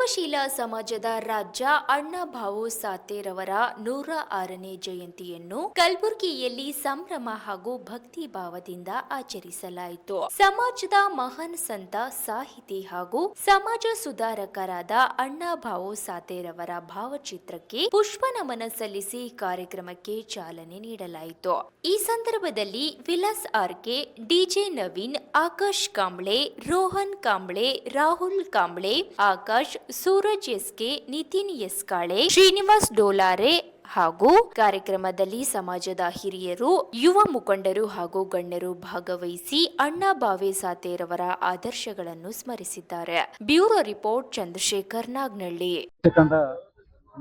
ಪ್ರಗತಿಶೀಲ ಸಮಾಜದ ರಾಜ್ಯ ಅಣ್ಣಾಭಾವು ಸಾತೇರವರ 106ನೇ ಜಯಂತಿಯನ್ನು ಕಲಬುರಗಿಯಲ್ಲಿ ಸಂಭ್ರಮ ಹಾಗೂ ಭಕ್ತಿ ಭಾವದಿಂದ ಆಚರಿಸಲಾಯಿತು. ಸಮಾಜದ ಮಹಾನ್ ಸಂತ, ಸಾಹಿತಿ ಹಾಗೂ ಸಮಾಜ ಸುಧಾರಕರಾದ ಅಣ್ಣಾಭಾವು ಸಾತೇರವರ ಭಾವಚಿತ್ರಕ್ಕೆ ಪುಷ್ಪ ನಮನ ಸಲ್ಲಿಸಿ ಕಾರ್ಯಕ್ರಮಕ್ಕೆ ಚಾಲನೆ ನೀಡಲಾಯಿತು. ಈ ಸಂದರ್ಭದಲ್ಲಿ Vilas RK, DJ Naveen, Akash Kamble, Rohan Kamble, Rahul Kamble, Akash, Suraj SK, Nitin Eskale, Srinivas Dolare ಹಾಗೂ ಕಾರ್ಯಕ್ರಮದಲ್ಲಿ ಸಮಾಜದ ಹಿರಿಯರು, ಯುವ ಮುಖಂಡರು ಹಾಗೂ ಗಣ್ಯರು ಭಾಗವಹಿಸಿ ಅಣ್ಣಾಭಾವೆ ಸಾತೇರವರ ಆದರ್ಶಗಳನ್ನು ಸ್ಮರಿಸಿದ್ದಾರೆ. Bureau report, Chandrashekhar Nagnalli.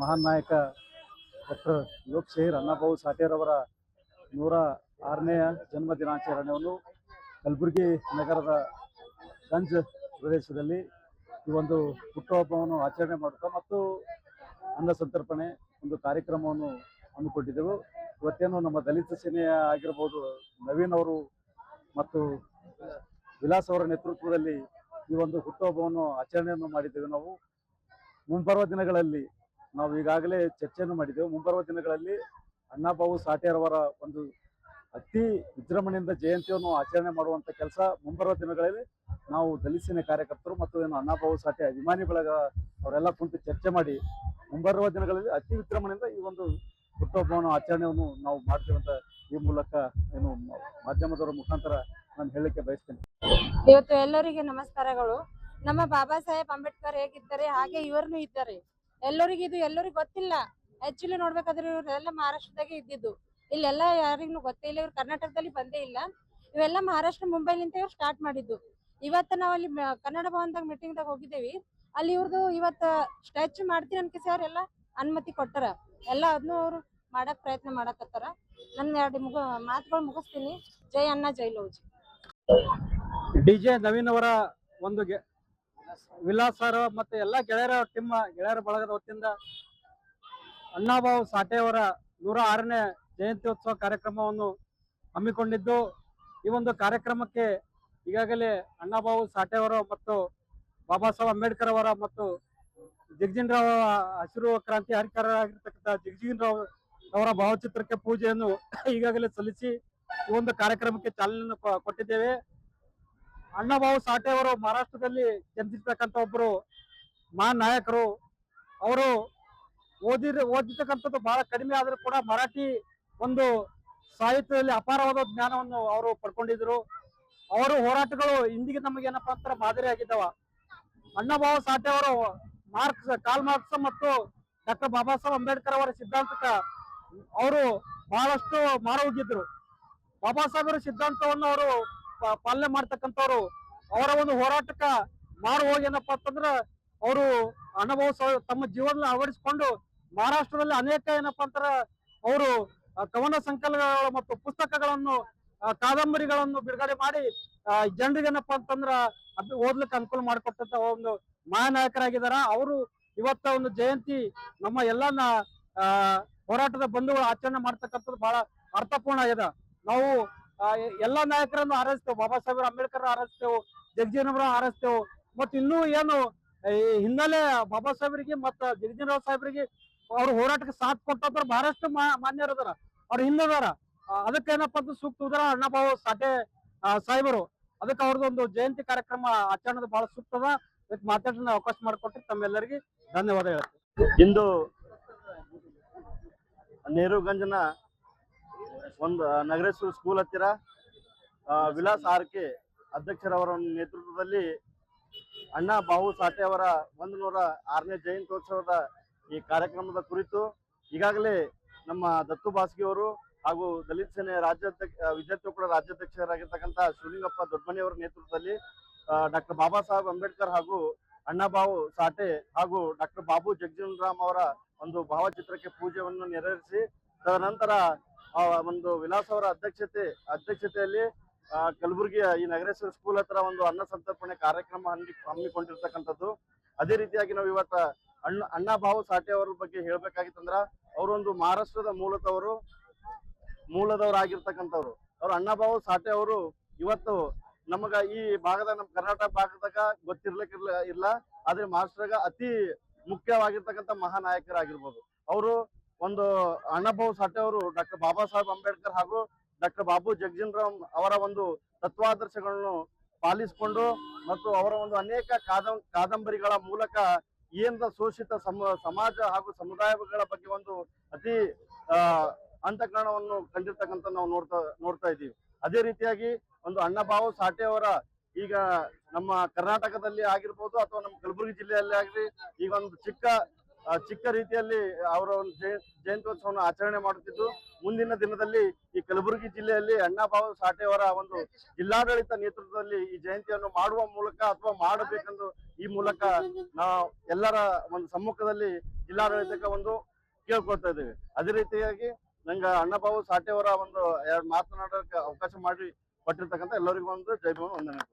ಮಹಾನ್ ನಾಯಕ ಡಾಕ್ಟರ್ ಲೋಕಶಾಹೀರ್ ಅಣ್ಣಾಭಾವು ಸಾತೇರವರ 106ನೇ ಜನ್ಮ ದಿನಾಚರಣೆಯನ್ನು ಕಲಬುರಗಿ ನಗರದ ಗಂಜ್ ಪ್ರದೇಶದಲ್ಲಿ ಈ ಒಂದು ಹುಟ್ಟುಹಬ್ಬವನ್ನು ಆಚರಣೆ ಮಾಡುತ್ತಾ ಮತ್ತು ಅನ್ನ ಸಂತರ್ಪಣೆ ಒಂದು ಕಾರ್ಯಕ್ರಮವನ್ನು ಹಮ್ಮಿಕೊಂಡಿದ್ದೆವು. ಇವತ್ತೇನು ನಮ್ಮ ದಲಿತ ಸೇನೆ ಆಗಿರ್ಬೋದು, ನವೀನ್ ಅವರು ಮತ್ತು ವಿಲಾಸ್ ಅವರ ನೇತೃತ್ವದಲ್ಲಿ ಈ ಒಂದು ಹುಟ್ಟುಹಬ್ಬವನ್ನು ಆಚರಣೆಯನ್ನು ಮಾಡಿದ್ದೇವೆ. ನಾವು ಮುಂಬರುವ ದಿನಗಳಲ್ಲಿ ನಾವು ಈಗಾಗಲೇ ಚರ್ಚೆಯನ್ನು ಮಾಡಿದ್ದೆವು. ಮುಂಬರುವ ದಿನಗಳಲ್ಲಿ ಅಣ್ಣಾಭಾವು ಸಾತೇರವರ ಒಂದು ಅತಿ ವಿಜೃಂಭಣೆಯಿಂದ ಜಯಂತಿಯನ್ನು ಆಚರಣೆ ಮಾಡುವಂಥ ಕೆಲಸ ಮುಂಬರುವ ದಿನಗಳಲ್ಲಿ ನಾವು ದಲಿತ ಸೇನೆ ಕಾರ್ಯಕರ್ತರು ಮತ್ತು ಏನು ಅಣ್ಣಾಭಾವು ಸಾಟೆ ಅಭಿಮಾನಿ ಬಳಗ ಅವರೆಲ್ಲ ಕುಂತು ಚರ್ಚೆ ಮಾಡಿ ಮುಂಬರುವ ದಿನಗಳಲ್ಲಿ ಅತಿ ವಿಜೃಂಭಣೆಯಿಂದ ಈ ಒಂದು ಹುಟ್ಟುಹಬ್ಬವನ್ನು ಆಚರಣೆಯನ್ನು ನಾವು ಮಾಡ್ತೇವೆ ಅಂತ ಈ ಮೂಲಕ ಏನು ಮಾಧ್ಯಮದವರ ಮುಖಾಂತರ ನಾನು ಹೇಳಲಿಕ್ಕೆ ಬಯಸ್ತೇನೆ. ಇವತ್ತು ಎಲ್ಲರಿಗೆ ನಮಸ್ಕಾರಗಳು. ನಮ್ಮ ಬಾಬಾ ಸಾಹೇಬ್ ಅಂಬೇಡ್ಕರ್ ಹೇಗಿದ್ದಾರೆ ಹಾಗೆ ಇವರನ್ನು ಇದ್ದಾರೆ. ಎಲ್ಲರಿಗೂ ಗೊತ್ತಿಲ್ಲ. ಆಕ್ಚುಲಿ ನೋಡ್ಬೇಕಾದ್ರೆ ಇವರೆಲ್ಲ ಮಹಾರಾಷ್ಟ್ರದಾಗೆ ಇದ್ದಿದ್ದು. ಇಲ್ಲೆಲ್ಲ ಯಾರಿಗೂ ಗೊತ್ತೇ ಇಲ್ಲ. ಇವ್ರು ಕರ್ನಾಟಕದಲ್ಲಿ ಬಂದೇ ಇಲ್ಲ. ಇವೆಲ್ಲ ಮಹಾರಾಷ್ಟ್ರ ಮುಂಬೈಲಿಂದ ಇವ್ರು ಸ್ಟಾರ್ಟ್ ಮಾಡಿದ್ದು. ಇವತ್ತು ನಾವು ಅಲ್ಲಿ ಕನ್ನಡ ಭವನದಾಗ ಮೀಟಿಂಗ್ದಾಗ ಹೋಗಿದ್ದೇವಿ. ಅಲ್ಲಿ ಇವ್ರದ್ದು ಇವತ್ತು ಸ್ಟ್ಯಾಚ್ಯೂ ಮಾಡ್ತೀನಿ ಅನ್ಕೇಸಿ ಅವ್ರೆಲ್ಲ ಅನುಮತಿ ಕೊಟ್ಟಾರ. ಎಲ್ಲ ಅದನ್ನು ಅವ್ರು ಮಾಡಕ್ ಪ್ರಯತ್ನ ಮಾಡಕತ್ತಾರ. ನನ್ನ 2 ಮಾತುಗಳು ಮುಗಿಸ್ತೀನಿ. ಜೈ ಅಣ್ಣ, ಜೈ ಲೋಜಿ. ಡಿಜೆ ನವೀನ್ ಅವರ ಒಂದು ವಿಲಾಸರ ಮತ್ತೆ ಎಲ್ಲ ಗೆಳೆಯರ ಬಳಗದ ವತಿಯಿಂದ ಅಣ್ಣಾಭಾವು ಸಾಟೆ ಅವರ 106ನೇ ಜಯಂತ್ಯೋತ್ಸವ ಕಾರ್ಯಕ್ರಮವನ್ನು ಹಮ್ಮಿಕೊಂಡಿದ್ದು, ಈ ಒಂದು ಕಾರ್ಯಕ್ರಮಕ್ಕೆ ಈಗಾಗಲೇ ಅಣ್ಣಾಭಾವು ಸಾಟೆ ಅವರು ಮತ್ತು ಬಾಬಾ ಸಾಹೇಬ್ ಅಂಬೇಡ್ಕರ್ ಅವರ ಮತ್ತು ಜಗಜೀವನ್ ರಾವ್ ಹಸಿರು ಕ್ರಾಂತಿ ಹರಿಕಾರರಾಗಿರ್ತಕ್ಕಂಥ ಜಗಜೀವನ್ ರಾವ್ ಅವರ ಭಾವಚಿತ್ರಕ್ಕೆ ಪೂಜೆಯನ್ನು ಈಗಾಗಲೇ ಸಲ್ಲಿಸಿ ಈ ಒಂದು ಕಾರ್ಯಕ್ರಮಕ್ಕೆ ಚಾಲನೆಯನ್ನು ಕೊಟ್ಟಿದ್ದೇವೆ. ಅಣ್ಣಾಭಾವು ಸಾಟೆ ಅವರು ಮಹಾರಾಷ್ಟ್ರದಲ್ಲಿ ಜನಿಸಿರ್ತಕ್ಕಂಥ ಒಬ್ಬರು ಮಹಾನ್ ನಾಯಕರು. ಅವರು ಓದಿರ್ತಕ್ಕಂಥದ್ದು ಬಹಳ ಕಡಿಮೆ ಆದರೂ ಕೂಡ ಮರಾಠಿ ಒಂದು ಸಾಹಿತ್ಯದಲ್ಲಿ ಅಪಾರವಾದ ಜ್ಞಾನವನ್ನು ಅವರು ಪಡ್ಕೊಂಡಿದ್ರು. ಅವರು ಹೋರಾಟಗಳು ಇಂದಿಗೆ ನಮಗೆ ಏನಪ್ಪಾ ಅಂತಾರೆ ಮಾದರಿ ಆಗಿದ್ದಾವ. ಅಣ್ಣಾಭಾವು ಸಾಟೆ ಅವರು ಕಾರ್ಲ್ ಮಾರ್ಕ್ಸ್ ಮತ್ತು ಡಾಕ್ಟರ್ ಬಾಬಾ ಸಾಹೇಬ್ ಅಂಬೇಡ್ಕರ್ ಅವರ ಸಿದ್ಧಾಂತಕ್ಕೆ ಅವರು ಬಹಳಷ್ಟು ಮಾರು ಹೋಗಿದ್ರು. ಬಾಬಾ ಸಾಹೇಬರ ಸಿದ್ಧಾಂತವನ್ನು ಅವರು ಪಾಲನೆ ಮಾಡ್ತಕ್ಕಂಥವ್ರು. ಅವರ ಒಂದು ಹೋರಾಟಕ್ಕ ಮಾರು ಹೋಗಿ ಏನಪ್ಪಾ ಅಂತಂದ್ರ ಅವರು ಅಣ್ಣಾಭಾವು ತಮ್ಮ ಜೀವನ ಅಳವಡಿಸಿಕೊಂಡು ಮಹಾರಾಷ್ಟ್ರದಲ್ಲಿ ಅನೇಕ ಏನಪ್ಪಾ ಅಂತಾರ ಅವರು ಕವನ ಸಂಕಲನಗಳು ಮತ್ತು ಪುಸ್ತಕಗಳನ್ನು, ಕಾದಂಬರಿಗಳನ್ನು ಬಿಡುಗಡೆ ಮಾಡಿ ಜನರಿಗೆ ಏನಪ್ಪಾ ಅಂತಂದ್ರ ಓದ್ಲಿಕ್ಕೆ ಅನುಕೂಲ ಮಾಡಿಕೊಟ್ಟಂತ ಒಂದು ಮಹಾನಾಯಕರಾಗಿದ್ದಾರ. ಅವರು ಇವತ್ತ ಒಂದು ಜಯಂತಿ ನಮ್ಮ ಎಲ್ಲ ಹೋರಾಟದ ಬಂಧುಗಳು ಆಚರಣೆ ಮಾಡ್ತಕ್ಕಂಥದ್ದು ಬಹಳ ಅರ್ಥಪೂರ್ಣ ಆಗಿದೆ. ನಾವು ಎಲ್ಲಾ ನಾಯಕರನ್ನು ಆರೈಸ್ತೇವೆ. ಬಾಬಾ ಸಾಹೇಬ್ ಅಂಬೇಡ್ಕರ್ ಆರೈಸ್ತೇವೆ, ಜಗಜೀವನ್ ರಾವ್ ಆರೈಸ್ತೇವೆ. ಮತ್ತು ಇನ್ನೂ ಏನು ಹಿನ್ನೆಲೆ ಬಾಬಾ ಸಾಹೇಬರಿಗೆ ಮತ್ತು ಜಗಜೀವನ್ ರಾವ್ ಸಾಹೇಬರಿಗೆ ಅವ್ರ ಹೋರಾಟಕ್ಕೆ ಸಾಥ್ ಕೊಟ್ಟಂತ ಬಹಳಷ್ಟು ಮಾನ್ಯರದಾರ, ಅವ್ರ ಹಿಂದದಾರ. ಅದಕ್ಕೆ ಏನಪ್ಪಾ ಅಂತ ಸೂಕ್ತ ಉದಾಹರಣೆ ಅಣ್ಣಾಭಾವು ಸಾಟೆ ಸಾಹೇಬರು. ಅದಕ್ಕೆ ಅವ್ರದ್ದೊಂದು ಜಯಂತಿ ಕಾರ್ಯಕ್ರಮ ಆಚರಣೆ ಬಹಳ ಸೂಕ್ತದ. ಅದಕ್ಕೆ ಮಾತಾಡೋಣ ಅವಕಾಶ ಮಾಡಿಕೊಟ್ರೆ ತಮ್ಮೆಲ್ಲರಿಗೆ ಧನ್ಯವಾದ ಹೇಳ್ತೀನಿ. ಇಂದು ನೆಹರುಗಂಜ್ನ ಒಂದು ನಗರೇಶ್ವರ ಸ್ಕೂಲ್ ಹತ್ತಿರ ವಿಲಾಸ್ ಆರ್ಕೆ ಅಧ್ಯಕ್ಷರವರ ನೇತೃತ್ವದಲ್ಲಿ ಅಣ್ಣಾಭಾವು ಸಾಟೆ ಅವರ 106ನೇ ಜಯಂತ್ಯೋತ್ಸವದ ಈ ಕಾರ್ಯಕ್ರಮದ ಕುರಿತು ಈಗಾಗಲೇ ನಮ್ಮ ದತ್ತು ಬಾಸ್ಗಿ ಅವರು ಹಾಗೂ ದಲಿತ ಸೇನೆ ವಿದ್ಯಾರ್ಥಿ ಒಕ್ಕೂಟ ರಾಜ್ಯಾಧ್ಯಕ್ಷರಾಗಿರ್ತಕ್ಕಂಥ ಶಿವಲಿಂಗಪ್ಪ ದೊಡ್ಡಮನಿ ಅವರ ನೇತೃತ್ವದಲ್ಲಿ ಡಾಕ್ಟರ್ ಬಾಬಾ ಸಾಹೇಬ್ ಅಂಬೇಡ್ಕರ್ ಹಾಗೂ ಅಣ್ಣಾಭಾವು ಸಾಟೆ ಹಾಗೂ ಡಾಕ್ಟರ್ ಬಾಬು ಜಗಜೀವನ್ ರಾಮ್ ಅವರ ಒಂದು ಭಾವಚಿತ್ರಕ್ಕೆ ಪೂಜೆಯನ್ನು ನೆರವೇರಿಸಿ ತದನಂತರ ಒಂದು ವಿಲಾಸ್ ಅವರ ಅಧ್ಯಕ್ಷತೆಯಲ್ಲಿ ಕಲಬುರಗಿಯ ಈ ನಗರೇಶ್ವರ ಸ್ಕೂಲ್ ಹತ್ರ ಒಂದು ಅನ್ನ ಸಂತರ್ಪಣೆ ಕಾರ್ಯಕ್ರಮ ಹಮ್ಮಿಕೊಂಡಿರ್ತಕ್ಕಂಥದ್ದು. ಅದೇ ರೀತಿಯಾಗಿ ನಾವು ಇವತ್ತ ಅಣ್ಣಾಭಾವು ಸಾಟೆ ಅವರ ಬಗ್ಗೆ ಹೇಳ್ಬೇಕಾಗಿತ್ತಂದ್ರ ಅವರೊಂದು ಮಹಾರಾಷ್ಟ್ರದ ಮೂಲದವರಾಗಿರ್ತಕ್ಕಂಥವ್ರು. ಅವರು ಅಣ್ಣಾಭಾವು ಸಾಟೆ ಅವರು ಇವತ್ತು ನಮಗ ಈ ಭಾಗದಾಗ ನಮ್ಮ ಕರ್ನಾಟಕ ಭಾಗದಾಗ ಇಲ್ಲ ಆದ್ರೆ ಮಹಾರಾಷ್ಟ್ರಗ ಅತಿ ಮುಖ್ಯವಾಗಿರ್ತಕ್ಕಂಥ ಮಹಾನಾಯಕರಾಗಿರ್ಬೋದು. ಅವರು ಒಂದು ಅಣ್ಣಾಭಾऊ ಸಾಠೆ ಅವರು ಡಾಕ್ಟರ್ ಬಾಬಾ ಸಾಹೇಬ್ ಅಂಬೇಡ್ಕರ್ ಹಾಗೂ ಡಾಕ್ಟರ್ ಬಾಬು ಜಗಜೀವನ್ ರಾಮ್ ಅವರ ಒಂದು ತತ್ವಾದರ್ಶಗಳನ್ನು ಪಾಲಿಸಿಕೊಂಡು ಮತ್ತು ಅವರ ಒಂದು ಅನೇಕ ಕಾದಂಬರಿಗಳ ಮೂಲಕ ಏನ ಶೋಷಿತ ಸಮಾಜ ಹಾಗೂ ಸಮುದಾಯಗಳ ಬಗ್ಗೆ ಒಂದು ಅತಿ ಅಂತಃಕರಣವನ್ನು ಕಂಡಿರ್ತಕ್ಕಂಥ ನಾವು ನೋಡ್ತಾ ಇದ್ದೀವಿ. ಅದೇ ರೀತಿಯಾಗಿ ಒಂದು ಅಣ್ಣಾಭಾऊ ಸಾಠೆ ಅವರ ಈಗ ನಮ್ಮ ಕರ್ನಾಟಕದಲ್ಲಿ ಆಗಿರ್ಬೋದು ಅಥವಾ ನಮ್ಮ ಕಲಬುರಗಿ ಜಿಲ್ಲೆಯಲ್ಲಿ ಆಗಲಿ ಈಗ ಒಂದು ಚಿಕ್ಕ ರೀತಿಯಲ್ಲಿ ಅವರ ಒಂದು ಜಯಂತ್ಯೋತ್ಸವವನ್ನು ಆಚರಣೆ ಮಾಡುತ್ತಿದ್ದು, ಮುಂದಿನ ದಿನದಲ್ಲಿ ಈ ಕಲಬುರಗಿ ಜಿಲ್ಲೆಯಲ್ಲಿ ಅಣ್ಣಾಭಾऊ ಸಾಠೆ ಅವರ ಒಂದು ಜಿಲ್ಲಾಡಳಿತ ನೇತೃತ್ವದಲ್ಲಿ ಈ ಜಯಂತಿಯನ್ನು ಮಾಡುವ ಮೂಲಕ ಅಥವಾ ಮಾಡಬೇಕೆಂದು ಈ ಮೂಲಕ ನಾವು ಎಲ್ಲರ ಒಂದು ಸಮ್ಮುಖದಲ್ಲಿ ಜಿಲ್ಲಾಡಳಿತಕ್ಕೆ ಒಂದು ಕೇಳ್ಕೊಳ್ತಾ ಇದ್ದೇವೆ. ಅದೇ ರೀತಿಯಾಗಿ ನಂಗೆ ಅಣ್ಣಾಭಾऊ ಸಾಠೆ ಅವರ ಒಂದು ಮಾತನಾಡೋಕೆ ಅವಕಾಶ ಮಾಡಿ ಕೊಟ್ಟಿರ್ತಕ್ಕಂಥ ಎಲ್ಲರಿಗೂ ಒಂದು ಜೈ ಭೀಮ್ ವಂದನೆ.